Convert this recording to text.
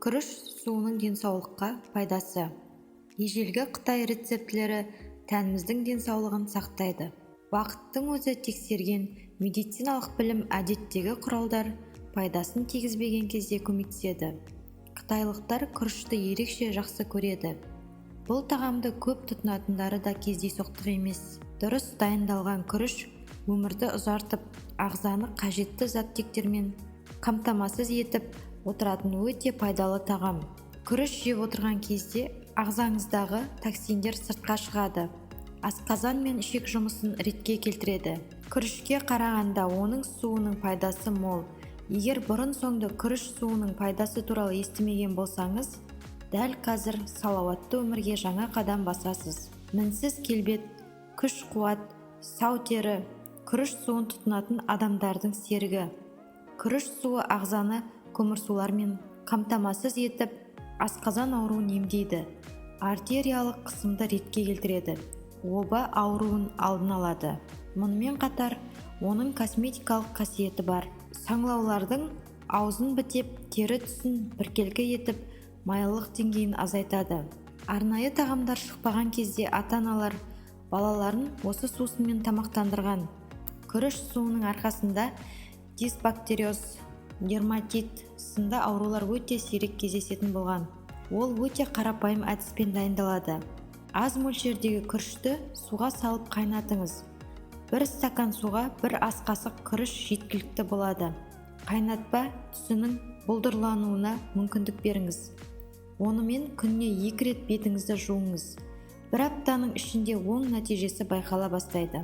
Күріш суының денсаулыққа пайдасы. Ежелгі Қытай рецептілері тәніміздің денсаулығын сақтайды. Уақыттың өзі тексерген медициналық білім әдеттегі құралдар пайдасын тигізбеген кезде көмектеседі. Қытайлықтар күрішті ерекше жақсы көреді. Бұл тағамды көп тұтынатындары да кездейсоқтық емес. Дұрыс дайындалған күріш өмірді ұзартып, ағзаны қажетті заттектермен қамтамасыз етіп отыратын өте пайдалы тағам. Күріш жеп отырған кезде ағзаңыздағы токсиндер сыртқа шығады. Асқазан мен ішек жұмысын ретке келтіреді. Күрішке қарағанда оның суының пайдасы мол. Егер бұрын-соңды күріш суының пайдасы туралы естімеген болсаңыз, дәл қазір салауатты өмірге жаңа қадам басасыз. Мінсіз келбет, күш-қуат, сау тері, күріш суын тұтынатын адамдардың серігі. Күріш суы ағзаны көмірсулармен қамтамасыз етіп, асқазан ауруын емдейді, артериялық қысымды ретке келтіреді, оба ауруын алдын алады. Мұнымен қатар, оның косметикалық қасиеті бар. Саңлаулардың аузын бітеп, тері түсін біркелкі етіп, майлылық деңгейін азайтады. Арнайы тағамдар шықпаған кезде ата-аналар балаларын осы сусынмен тамақтандырған. Күріш суының арқасында дисбактериоз, дерматит сынды аурулар өте сирек кездесетін болған. Ол өте қарапайым әдіспен дайындалады. Аз мөлшердегі күрішті суға салып қайнатыңыз. 1 стакан суға 1 ас қасық күріш жеткілікті болады. Қайнатпа түсінің бұлдырлануына мүмкіндік беріңіз. Онымен күніне 2 рет бетіңізді жуыңыз. 1 аптаның ішінде оң нәтижесі байқала бастайды.